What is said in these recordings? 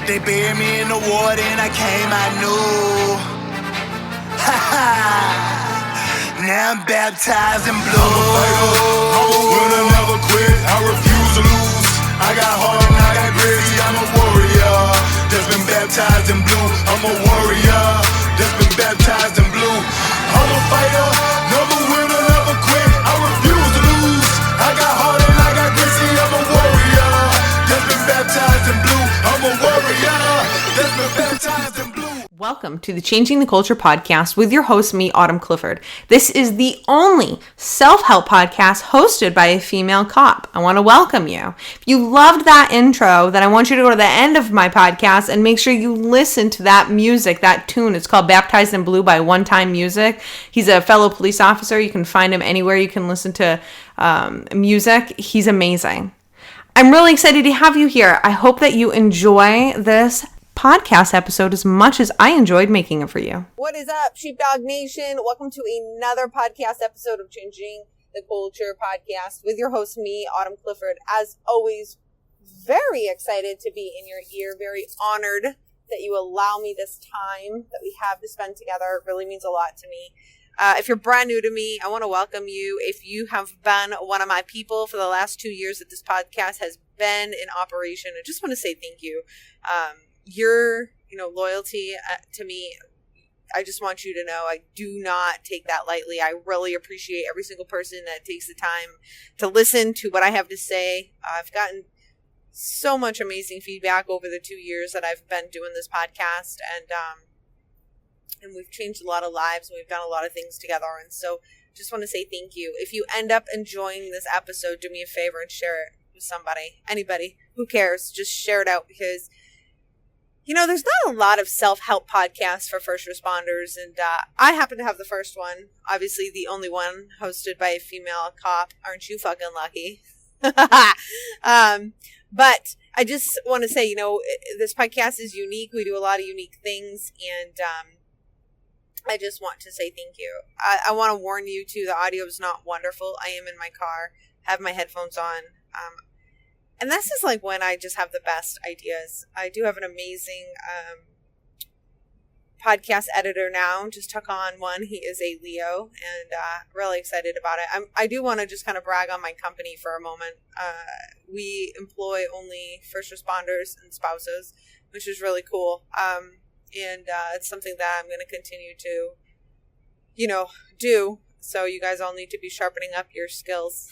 They buried me in the water and I came, I knew. Ha ha. Now I'm baptized in blue. I'm a fighter, I'm a winner, never quit. I refuse to lose. I got heart and I got grit. I'm a warrior that's been baptized in blue. I'm a warrior that's been baptized in blue. I'm a fighter, never winner, never quit. I refuse to lose. I got heart and I got grit. I'm a warrior that's been baptized in blue. I'm a warrior that's been baptized in blue. Welcome to the Changing the Culture podcast with your host, me, Autumn Clifford. This is the only self-help podcast hosted by a female cop. I want to welcome you. If you loved that intro, then I want you to go to the end of my podcast and make sure you listen to that music, that tune. It's called Baptized in Blue by One Time Music. He's a fellow police officer. You can find him anywhere you can listen to music. He's amazing. I'm really excited to have you here. I hope that you enjoy this podcast episode as much as I enjoyed making it for you. What is up, Sheepdog Nation? Welcome to another podcast episode of Changing the Culture podcast with your host, me, Autumn Clifford. As always, very excited to be in your ear, very honored that you allow me this time that we have to spend together. It really means a lot to me. If you're brand new to me, I want to welcome you. If you have been one of my people for the last 2 years that this podcast has been in operation, I just want to say thank you. Your loyalty to me, I just want you to know I do not take that lightly. I really appreciate every single person that takes the time to listen to what I have to say. I've gotten so much amazing feedback over the 2 years that I've been doing this podcast, and we've changed a lot of lives and we've done a lot of things together. And so just want to say thank you. If you end up enjoying this episode, do me a favor and share it with somebody, anybody, who cares. Just share it out because there's not a lot of self-help podcasts for first responders, and I happen to have the first one, obviously the only one hosted by a female cop. Aren't you fucking lucky? But I just want to say, this podcast is unique. We do a lot of unique things, and I just want to say thank you. I want to warn you, too, the audio is not wonderful. I am in my car, have my headphones on, and this is like when I just have the best ideas. I do have an amazing podcast editor now. Just took on one. He is a Leo, and really excited about it. I do want to just kind of brag on my company for a moment. We employ only first responders and spouses, which is really cool. And it's something that I'm going to continue to, do. So you guys all need to be sharpening up your skills.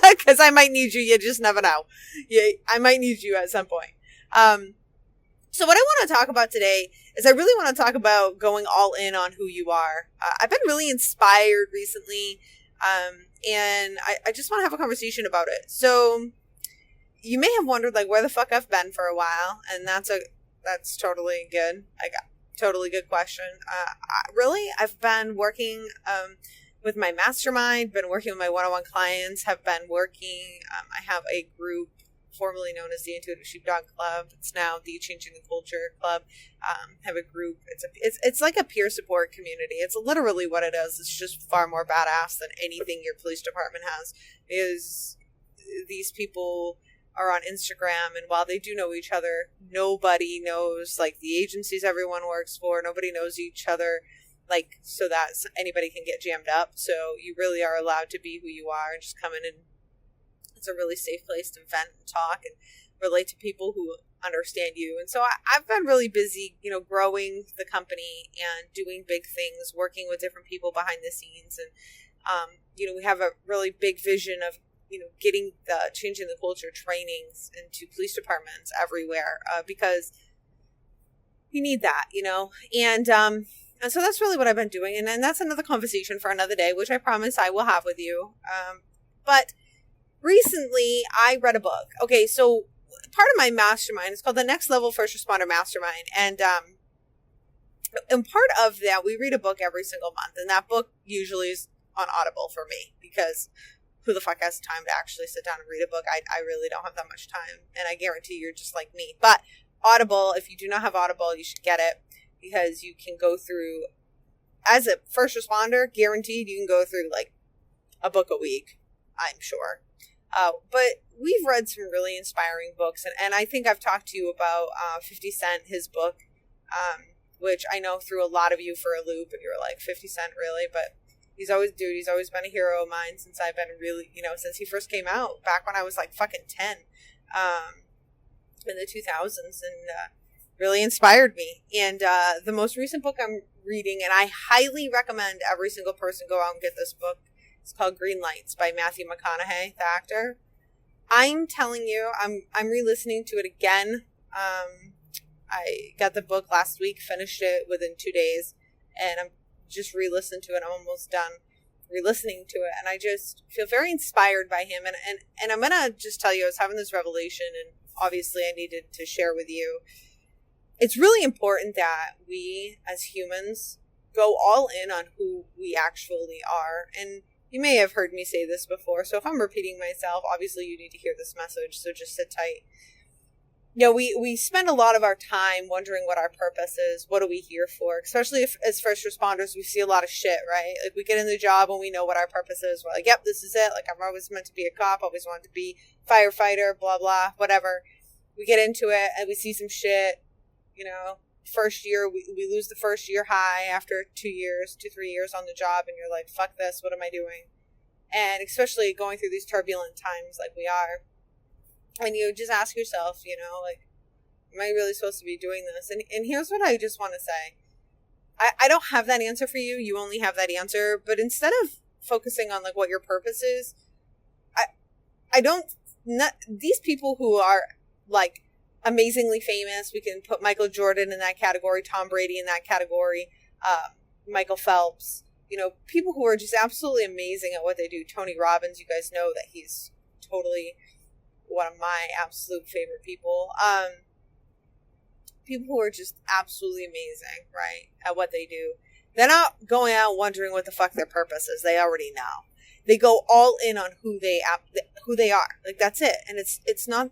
Because I might need you. You just never know. Yeah, I might need you at some point. So what I want to talk about today is I really want to talk about going all in on who you are. I've been really inspired recently, and I just want to have a conversation about it. So you may have wondered where the fuck I've been for a while, and that's totally good. Totally good question. I've been working with my mastermind, been working with my one-on-one clients, have been working. I have a group formerly known as the Intuitive Sheepdog Club. It's now the Changing the Culture Club. Have a group. It's like a peer support community. It's literally what it is. It's just far more badass than anything your police department has. Because these people are on Instagram, and while they do know each other, nobody knows the agencies everyone works for. Nobody knows each other. So that anybody can get jammed up. So you really are allowed to be who you are and just come in, and it's a really safe place to vent and talk and relate to people who understand you. And so I've been really busy, growing the company and doing big things, working with different people behind the scenes. And, we have a really big vision of, getting the Changing the Culture trainings into police departments everywhere because you need that, And so that's really what I've been doing. And then that's another conversation for another day, which I promise I will have with you. But recently I read a book. Okay, so part of my mastermind is called the Next Level First Responder Mastermind. And part of that, we read a book every single month. And that book usually is on Audible for me because who the fuck has time to actually sit down and read a book? I really don't have that much time. And I guarantee you're just like me. But Audible, if you do not have Audible, you should get it. Because you can go through, as a first responder, guaranteed you can go through a book a week, I'm sure. But we've read some really inspiring books, and I think I've talked to you about 50 Cent, his book, which I know threw a lot of you for a loop, and you were like, 50 Cent, really? But he's always been a hero of mine since I've been really, since he first came out, back when I was like fucking 10, in the 2000s, and really inspired me. And the most recent book I'm reading, and I highly recommend every single person go out and get this book. It's called Reignite by Matthew McConaughey, the actor. I'm telling you, I'm re-listening to it again. I got the book last week, finished it within 2 days, and I'm just re-listened to it. I'm almost done re-listening to it, and I just feel very inspired by him. And I'm gonna just tell you, I was having this revelation, and obviously I needed to share with you. It's really important that we, as humans, go all in on who we actually are. And you may have heard me say this before, so if I'm repeating myself, obviously you need to hear this message, so just sit tight. We spend a lot of our time wondering what our purpose is. What are we here for? Especially if, as first responders, we see a lot of shit, right? Like, we get in the job and we know what our purpose is. We're like, yep, this is it. Like, I'm always meant to be a cop, always wanted to be firefighter, blah, blah, whatever. We get into it and we see some shit, first year, we lose the first year high after 3 years on the job, and you're like, fuck this, what am I doing? And especially going through these turbulent times like we are, and you just ask yourself, like, am I really supposed to be doing this? And here's what I just want to say. I don't have that answer for you. You only have that answer. But instead of focusing on like what your purpose is, these people who are like amazingly famous, we can put Michael Jordan in that category, Tom Brady in that category, Michael Phelps, people who are just absolutely amazing at what they do. Tony Robbins, you guys know that he's totally one of my absolute favorite people. People who are just absolutely amazing, right, at what they do. They're not going out wondering what the fuck their purpose is. They already know. They go all in on who they are. Like, that's it. And it's not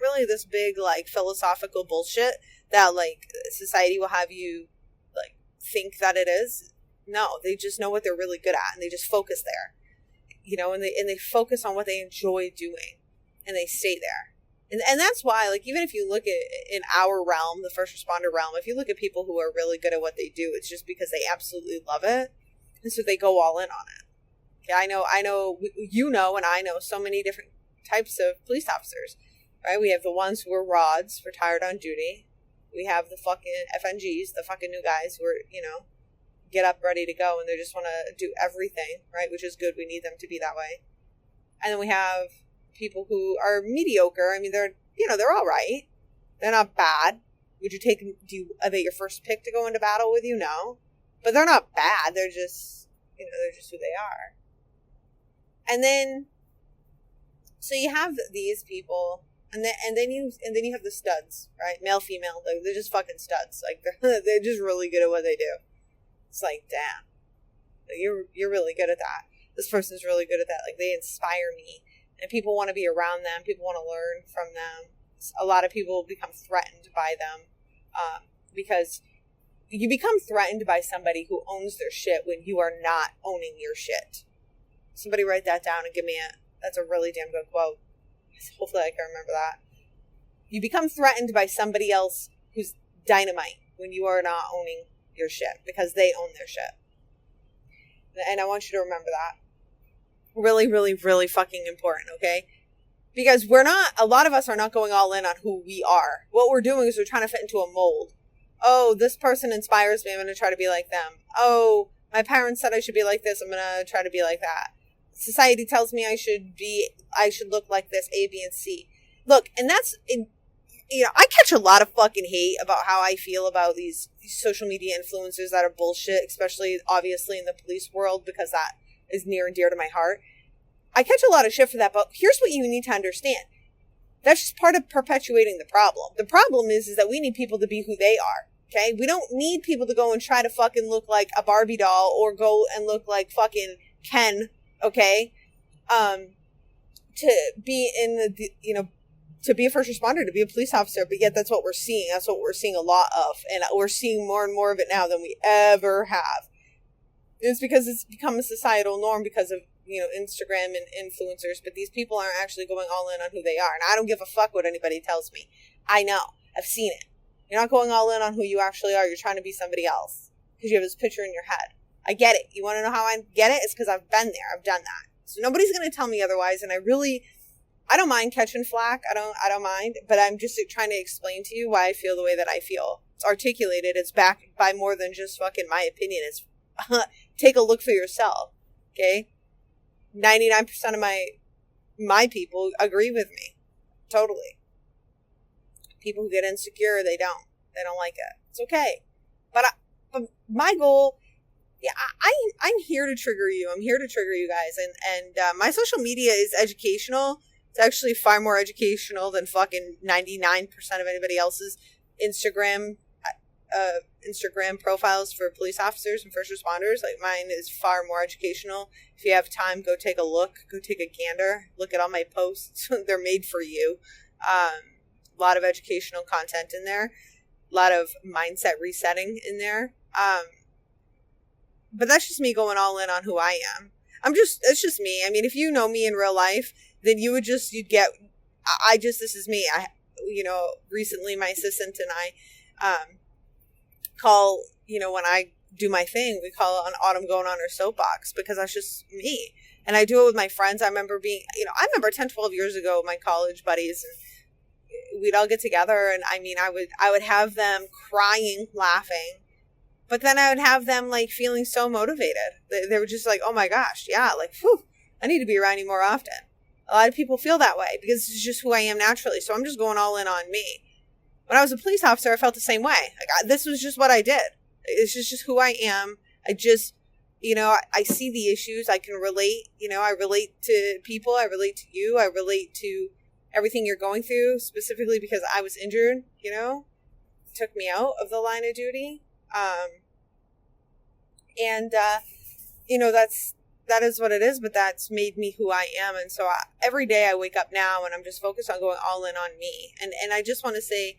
really this big like philosophical bullshit that like society will have you like think that it is. No, they just know what they're really good at, and they just focus there. And they focus on what they enjoy doing, and they stay there. And that's why, like, even if you look at in our realm, the first responder realm, if you look at people who are really good at what they do, it's just because they absolutely love it, and so they go all in on it. Okay, I know, and I know so many different types of police officers, right? We have the ones who are rods, retired on duty. We have the fucking FNGs, the fucking new guys who are, get up ready to go, and they just want to do everything, right? Which is good. We need them to be that way. And then we have people who are mediocre. I mean, they're all right. They're not bad. Do you have your first pick to go into battle with you? No. But they're not bad. They're just, they're just who they are. And then, so you have these people, and then you have the studs, right? Male, female. They're just fucking studs. Like, they're just really good at what they do. It's like, damn, you're really good at that. This person's really good at that. Like, they inspire me, and people want to be around them. People want to learn from them. A lot of people become threatened by them, because you become threatened by somebody who owns their shit when you are not owning your shit. Somebody write that down and give me that's a really damn good quote. Hopefully I can remember that. You become threatened by somebody else who's dynamite when you are not owning your shit, because they own their shit. And I want you to remember that. Really, really, really fucking important, okay? Because a lot of us are not going all in on who we are. What we're doing is we're trying to fit into a mold. Oh, this person inspires me, I'm going to try to be like them. Oh, my parents said I should be like this, I'm going to try to be like that. Society tells me I should look like this, A, B, and C. Look, and I catch a lot of fucking hate about how I feel about these social media influencers that are bullshit, especially obviously in the police world, because that is near and dear to my heart. I catch a lot of shit for that, but here's what you need to understand. That's just part of perpetuating the problem. The problem is that we need people to be who they are, okay? We don't need people to go and try to fucking look like a Barbie doll or go and look like fucking Ken, okay? To be in the, to be a first responder, to be a police officer, but yet that's what we're seeing. That's what we're seeing a lot of, and we're seeing more and more of it now than we ever have. It's because it's become a societal norm because of Instagram and influencers, but these people aren't actually going all in on who they are. And I don't give a fuck what anybody tells me. I know. I've seen it. You're not going all in on who you actually are. You're trying to be somebody else because you have this picture in your head. I get it. You want to know how I get it? It's because I've been there. I've done that. So nobody's going to tell me otherwise. And I don't mind catching flack. I don't mind. But I'm just trying to explain to you why I feel the way that I feel. It's articulated. It's backed by more than just fucking my opinion. It's take a look for yourself. Okay? 99% of my people agree with me. Totally. People who get insecure, they don't like it. It's okay. But my goal, I'm here to trigger you. I'm here to trigger you guys. And my social media is educational. It's actually far more educational than fucking 99% of anybody else's Instagram profiles for police officers and first responders. Like, mine is far more educational. If you have time, go take a look. Go take a gander. Look at all my posts. They're made for you. A lot of educational content in there. A lot of mindset resetting in there. But that's just me going all in on who I am. It's just me. I mean, if you know me in real life, then this is me. Recently my assistant and I, call, when I do my thing, we call it on Autumn going on her soapbox, because that's just me. And I do it with my friends. I remember 10, 12 years ago, my college buddies, and we'd all get together, and I would have them crying, laughing, but then I would have them like feeling so motivated. They were just like, oh my gosh, yeah, like, whew, I need to be around you more often. A lot of people feel that way because it's just who I am naturally. So I'm just going all in on me. When I was a police officer, I felt the same way. Like, this was just what I did. It's just who I am. I just, I see the issues. I can relate. I relate to people. I relate to you. I relate to everything you're going through, specifically because I was injured, took me out of the line of duty. That is what it is, but that's made me who I am. And so every day I wake up now and I'm just focused on going all in on me. And I just want to say,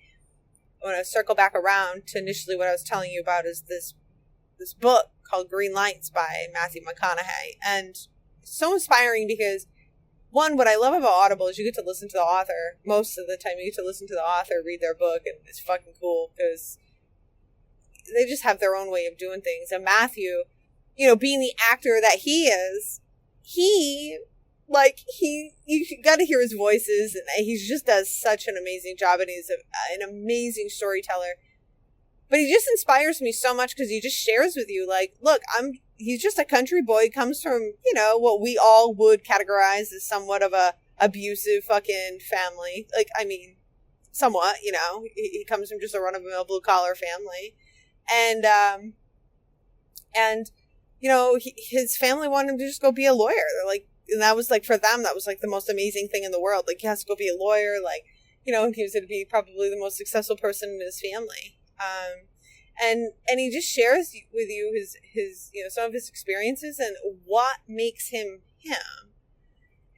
I want to circle back around to initially what I was telling you about is this book called Green Lights by Matthew McConaughey. And so inspiring because, one, what I love about Audible is you get to listen to the author. Most of the time you get to listen to the author read their book, and it's fucking cool because they just have their own way of doing things. And Matthew, being the actor that he is, you got to hear his voices, and he just does such an amazing job, and he's an amazing storyteller. But he just inspires me so much because he just shares with you, like, look, he's just a country boy, comes from, what we all would categorize as somewhat of a abusive fucking family. Like, somewhat, he comes from just a run-of-the-mill blue-collar family. And his family wanted him to just go be a lawyer. They're like, and that was like, for them, that was like the most amazing thing in the world. Like, he has to go be a lawyer. Like, he was going to be probably the most successful person in his family. And he just shares with you his some of his experiences and what makes him him,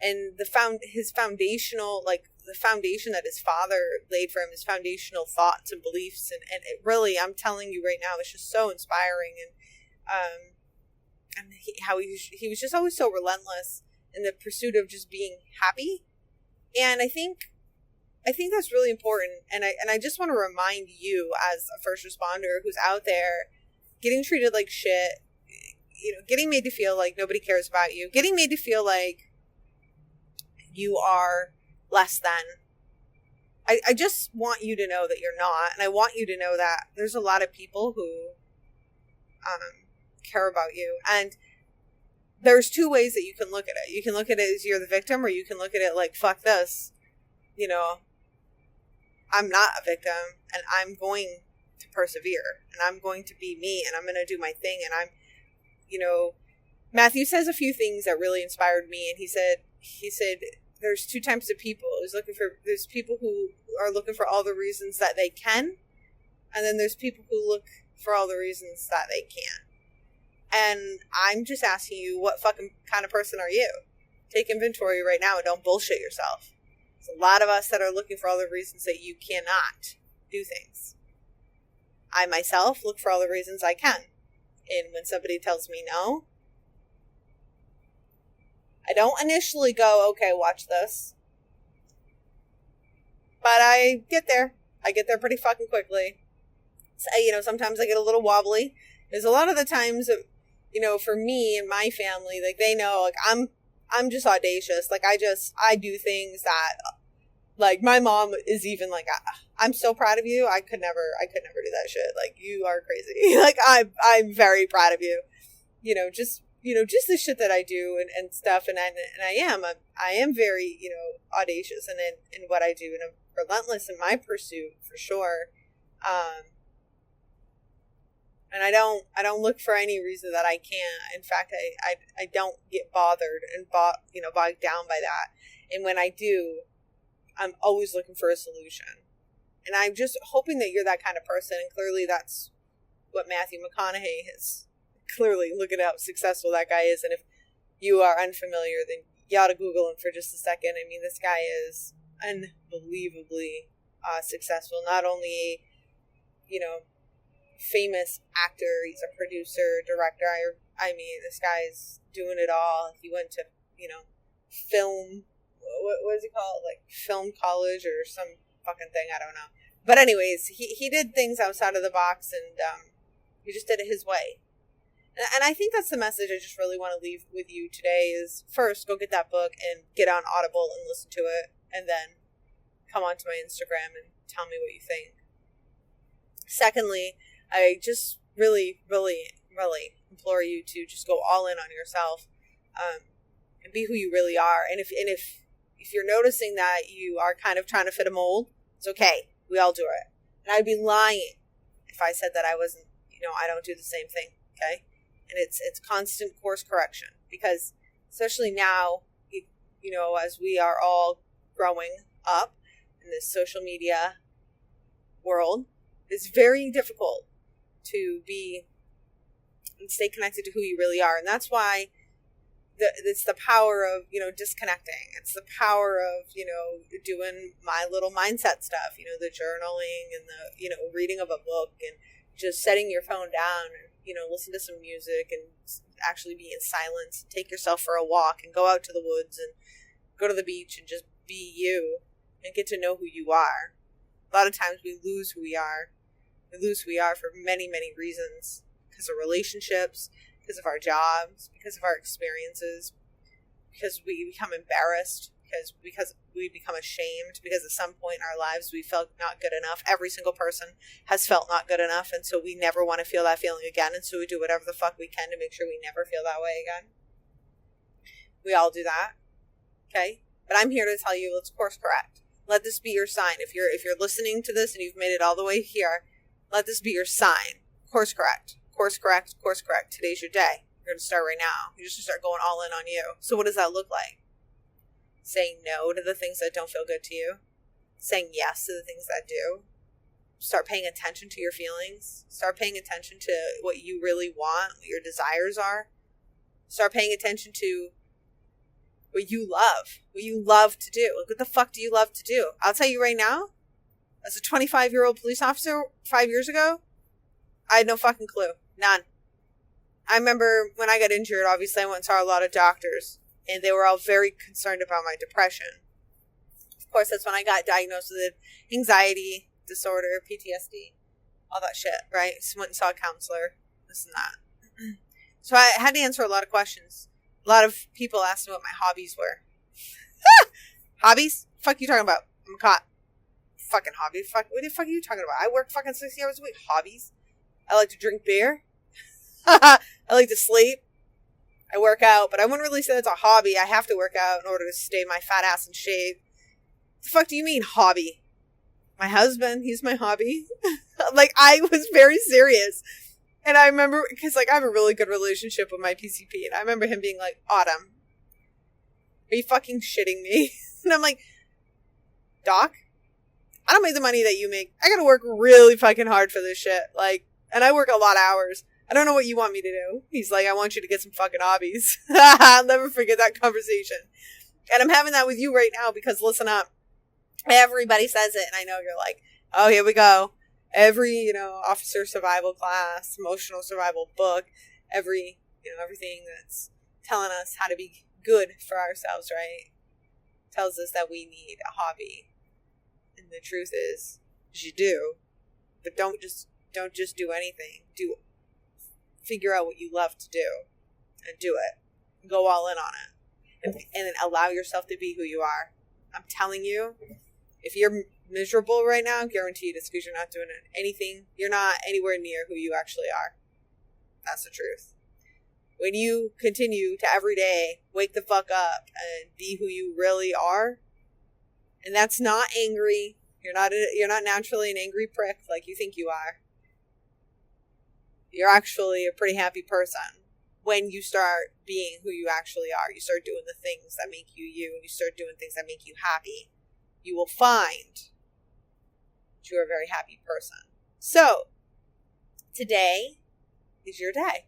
and his foundational, like the foundation that his father laid for him, his foundational thoughts and beliefs, and it really, I'm telling you right now, it's just so inspiring. And how he was just always so relentless in the pursuit of just being happy. And I think that's really important. And I just want to remind you, as a first responder who's out there getting treated like shit, getting made to feel like nobody cares about you, getting made to feel like you are less than. I just want you to know that you're not. And I want you to know that there's a lot of people who care about you. And there's two ways that you can look at it. You can look at it as you're the victim, or you can look at it like, fuck this, I'm not a victim, and I'm going to persevere, and I'm going to be me, and I'm going to do my thing. And I'm, Matthew says a few things that really inspired me. And he said there's two types of people. There's people who are looking for all the reasons that they can, and then there's people who look for all the reasons that they can't. And I'm just asking you, what fucking kind of person are you? Take inventory right now and don't bullshit yourself. There's a lot of us that are looking for all the reasons that you cannot do things. I myself look for all the reasons I can. And when somebody tells me no, I don't initially go, okay, watch this. But I get there. I get there pretty fucking quickly. So, sometimes I get a little wobbly. There's a lot of the times, for me and my family, like, they know, like, I'm just audacious. Like, I do things that, like, my mom is even like, I'm so proud of you. I could never do that shit. Like, you are crazy. Like, I'm very proud of you. Just the shit that I do and stuff. And I am very, audacious in what I do, and I'm relentless in my pursuit for sure. And I don't look for any reason that I can't. In fact, I don't get bothered and bogged down by that. And when I do, I'm always looking for a solution. And I'm just hoping that you're that kind of person. And clearly that's what Matthew McConaughey is. Clearly, look at how successful that guy is. And if you are unfamiliar, then you ought to Google him for just a second. I mean, this guy is unbelievably successful. Not only, famous actor, he's a producer, director. I mean, this guy's doing it all. He went to, film, what is it called? Like film college or some fucking thing. I don't know. But anyways, he did things outside of the box, and he just did it his way. And I think that's the message I just really want to leave with you today is, first, go get that book and get on Audible and listen to it. And then come onto my Instagram and tell me what you think. Secondly, I just really, really, really implore you to just go all in on yourself, and be who you really are. And if you're noticing that you are kind of trying to fit a mold, it's okay. We all do it. And I'd be lying if I said that I wasn't, I don't do the same thing. Okay. And it's constant course correction, because especially now, as we are all growing up in this social media world, it's very difficult to be and stay connected to who you really are. And that's why it's the power of, disconnecting. It's the power of, doing my little mindset stuff, the journaling and the, reading of a book, and just setting your phone down and, listen to some music and actually be in silence, take yourself for a walk and go out to the woods and go to the beach and just be you and get to know who you are. A lot of times we lose who we are. We lose who we are for many, many reasons. Because of relationships, because of our jobs, because of our experiences, because we become embarrassed, because we become ashamed, because at some point in our lives we felt not good enough. Every single person has felt not good enough, and so we never want to feel that feeling again, and so we do whatever the fuck we can to make sure we never feel that way again. We all do that, okay? But I'm here to tell you, let's course correct. Let this be your sign. If you're listening to this and you've made it all the way here, let this be your sign. Course correct. Course correct. Course correct. Today's your day. You're going to start right now. You're just going to start going all in on you. So what does that look like? Saying no to the things that don't feel good to you. Saying yes to the things that do. Start paying attention to your feelings. Start paying attention to what you really want, what your desires are. Start paying attention to what you love to do. Like, what the fuck do you love to do? I'll tell you right now, as a 25-year-old police officer 5 years ago, I had no fucking clue. None. I remember when I got injured, obviously I went and saw a lot of doctors, and they were all very concerned about my depression. Of course, that's when I got diagnosed with anxiety disorder, PTSD, all that shit, right? So went and saw a counselor, this and that. So I had to answer a lot of questions. A lot of people asked me what my hobbies were. Hobbies? Fuck you talking about? I'm a cop. Fucking hobby. Fuck. What the fuck are you talking about? I work fucking 60 hours a week. Hobbies? I like to drink beer. I like to sleep. I work out, but I wouldn't really say that's a hobby. I have to work out in order to stay my fat ass in shape. What the fuck do you mean, hobby? My husband, he's my hobby. Like, I was very serious. And I remember, because, like, I have a really good relationship with my PCP, and I remember him being like, Autumn, are you fucking shitting me? And I'm like, Doc, I don't make the money that you make. I gotta work really fucking hard for this shit. Like, and I work a lot of hours. I don't know what you want me to do. He's like, I want you to get some fucking hobbies. I'll never forget that conversation. And I'm having that with you right now because, listen up, everybody says it, and I know you're like, oh, here we go. Every, officer survival class, emotional survival book, everything that's telling us how to be good for ourselves, right? Tells us that we need a hobby. And the truth is you do. But don't just do anything. Figure out what you love to do and do it. Go all in on it. And allow yourself to be who you are. I'm telling you, if you're miserable right now, guaranteed it's because you're not doing anything. You're not anywhere near who you actually are. That's the truth. When you continue to every day wake the fuck up and be who you really are, and that's not angry. You're not naturally an angry prick like you think you are. You're actually a pretty happy person when you start being who you actually are. You start doing the things that make you you, and you start doing things that make you happy. You will find that you're a very happy person. So, today is your day.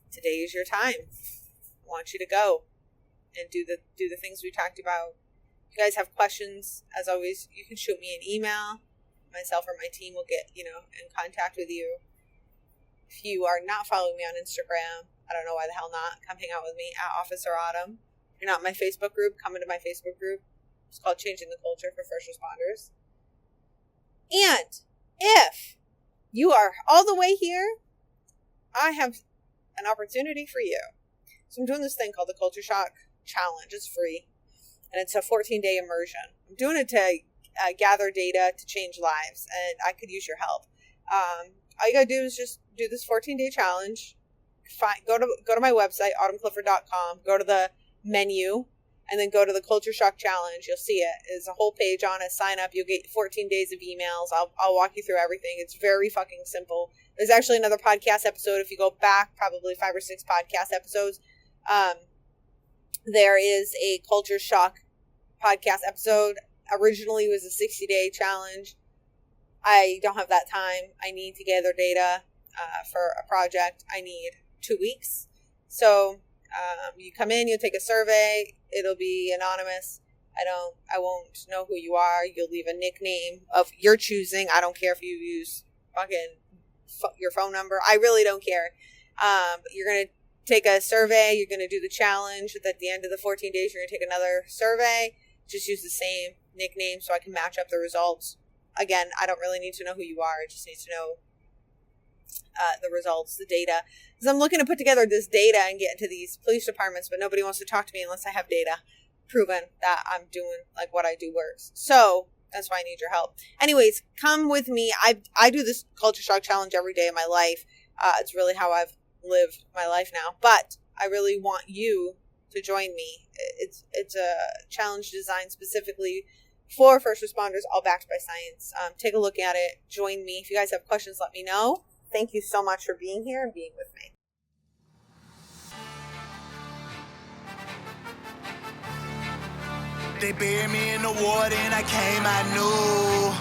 Today is your time. I want you to go and do the things we talked about. If you guys have questions, as always, you can shoot me an email. Myself or my team will get, in contact with you. If you are not following me on Instagram, I don't know why the hell not. Come hang out with me at Officer Autumn. If you're not in my Facebook group, come into my Facebook group. It's called Changing the Culture for First Responders. And if you are all the way here, I have an opportunity for you. So I'm doing this thing called the Culture Shock Challenge. It's free. And it's a 14-day immersion. I'm doing it to gather data to change lives. And I could use your help. All you got to do is just do this 14-day challenge. Go to my website, autumnclifford.com. Go to the menu. And then go to the Culture Shock Challenge. You'll see it. There's a whole page on it. Sign up. You'll get 14 days of emails. I'll walk you through everything. It's very fucking simple. There's actually another podcast episode. If you go back, probably 5 or 6 podcast episodes, there is a Culture Shock podcast episode. Originally, it was a 60-day challenge. I don't have that time. I need to gather data for a project. I need 2 weeks. So you come in, you'll take a survey. It'll be anonymous. I won't know who you are. You'll leave a nickname of your choosing. I don't care if you use fucking your phone number. I really don't care. You're going to take a survey. You're going to do the challenge. At the end of the 14 days, you're going to take another survey. Just use the same nickname so I can match up the results. Again, I don't really need to know who you are. I just need to know the results, the data. Because I'm looking to put together this data and get into these police departments, but nobody wants to talk to me unless I have data proven that I'm doing like what I do works. So that's why I need your help. Anyways, come with me. I do this Culture Shock Challenge every day of my life. It's really how I've lived my life now. But I really want you to join me. It's a challenge designed specifically for first responders, all backed by science. Take a look at it. Join me. If you guys have questions, let me know. Thank you so much for being here and being with me. They buried me in the water and I came, I knew.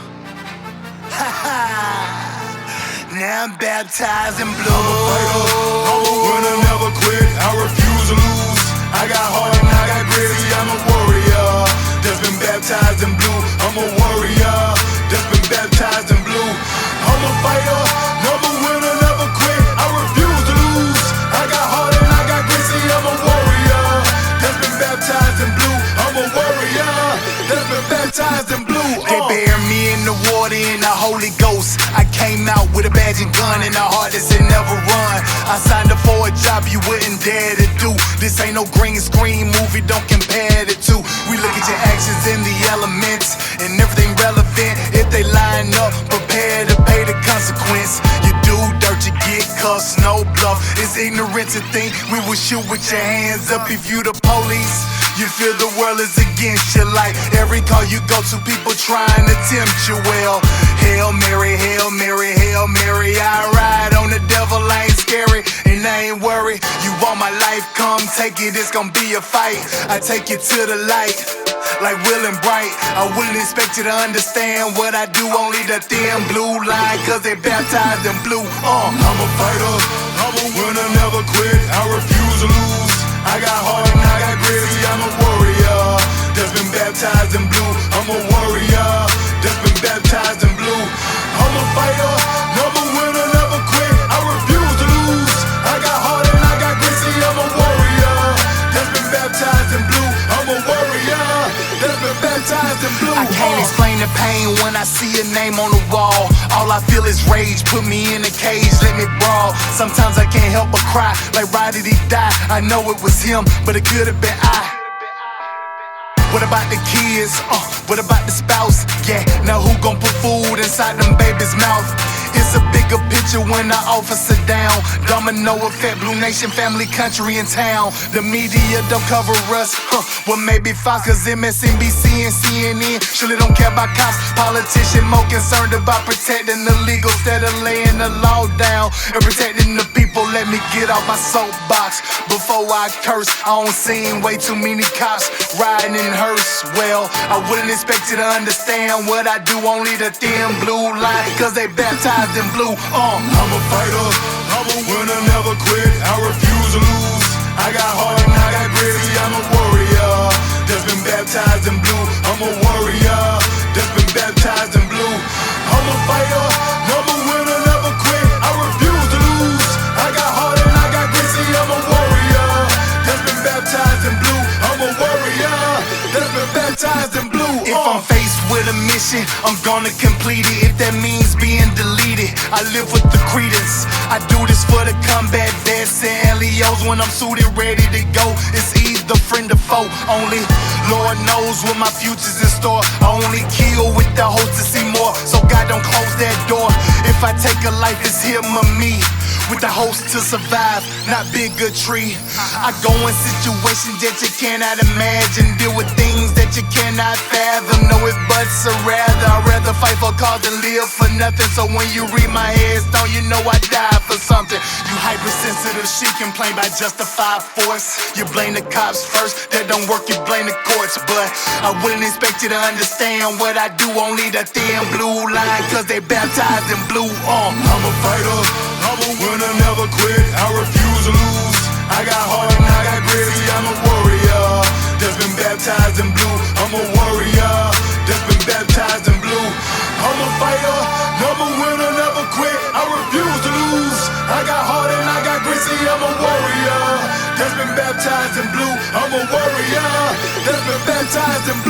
Ha ha. Now I'm baptized in blue. I'm a winner, never quit. I refuse to lose. I got heart and I got grit. See, I'm a warrior that's been baptized in blue. I'm a warrior that's been baptized in blue. I'm a fighter, never winner, never quit. I refuse to lose. I got heart and I got grit. See, I'm a warrior that's been baptized in blue. I'm a warrior that's been baptized in blue. They buried me in the water in the Holy Ghost. I came out with a badge and gun and a heart that said never run. I signed up for a job you wouldn't dare to do. This ain't no green screen movie, don't compare the two. We look at your actions in the elements and everything relevant. If they line up, prepare to pay the consequence. You do dirt, you get cussed, no bluff. It's ignorant to think we will shoot with your hands up. If you the police, you feel the world is against you. Like every call you go to, people trying to tempt you. Well, Hail Mary, Hail Mary, Hail Mary. I ride on the devil, I ain't scary and I ain't worried. You want my life, come take it, it's gonna be a fight. I take you to the light, like Will and Bright. I wouldn't expect you to understand what I do, only the thin blue line, cause they baptized in blue. I'm a fighter, I'm a winner, never quit. I refuse to lose. I got heart and I got grit. See, I'm a warrior that's been baptized in blue. I'm a warrior that's been baptized in blue. I'm a fighter, never winner, never quit. I refuse to lose. I got heart and I got grit. See, I'm a warrior that's been baptized baptized in blue. I can't explain the pain when I see a name on the wall. All I feel is rage, put me in a cage, let me brawl. Sometimes I can't help but cry, like why did he die? I know it was him, but it could have been I. What about the kids? What about the spouse? Yeah, now who gon' put food inside them babies' mouth? It's a bigger picture when the officer down. Domino effect, Blue Nation, family, country, and town. The media don't cover us, well maybe Fox, cause MSNBC and CNN surely don't care about cops. Politicians more concerned about protecting the legal instead of laying the law down and protecting the people. Let me get off my soapbox before I curse. I don't seen way too many cops riding in hearse. Well, I wouldn't expect you to understand what I do, only the thin blue line, cause they baptized in blue. I'm a fighter, I'm a winner, never quit. I refuse to lose. I got heart and I got grit. See, I'm a warrior that's been baptized in blue. I'm a warrior that's been baptized in blue. I'm a fighter, I'm a winner, never quit. I refuse to lose. I got heart and I got grit. See, I'm a warrior that's been baptized in blue. I'm a warrior that's been baptized in blue. If I'm faced with a mission, I'm gonna complete it. If that means being deleted, I live with the credence. I do this for the combat vets and LEOs. When I'm suited, ready to go, it's either friend or foe. Only Lord knows what my future's in store. I only kill with the hope to see more, so God don't close that door. If I take a life, it's him or me, with the hopes to survive, not be a good tree. I go in situations that you cannot imagine, deal with things that you cannot fathom. No if buts or rather, I'd rather fight for a cause than live for nothing. So when you read my headstone, you know I died for something. You hypersensitive shit complain by justified force. You blame the cops first, that don't work, you blame the courts. But I wouldn't expect you to understand what I do, only the thin blue line, cause they baptized in blue. I'm a fighter, I'm a winner, never quit. I refuse to lose. I got heart and I got grit. See, I'm a warrior that's been baptized in blue. I'm a warrior that's been baptized in blue. I'm a fighter, I'm a winner, never quit. I refuse to lose. I got heart and I got grit. See, I'm a warrior that's been baptized in blue. I'm a warrior that's been baptized in blue.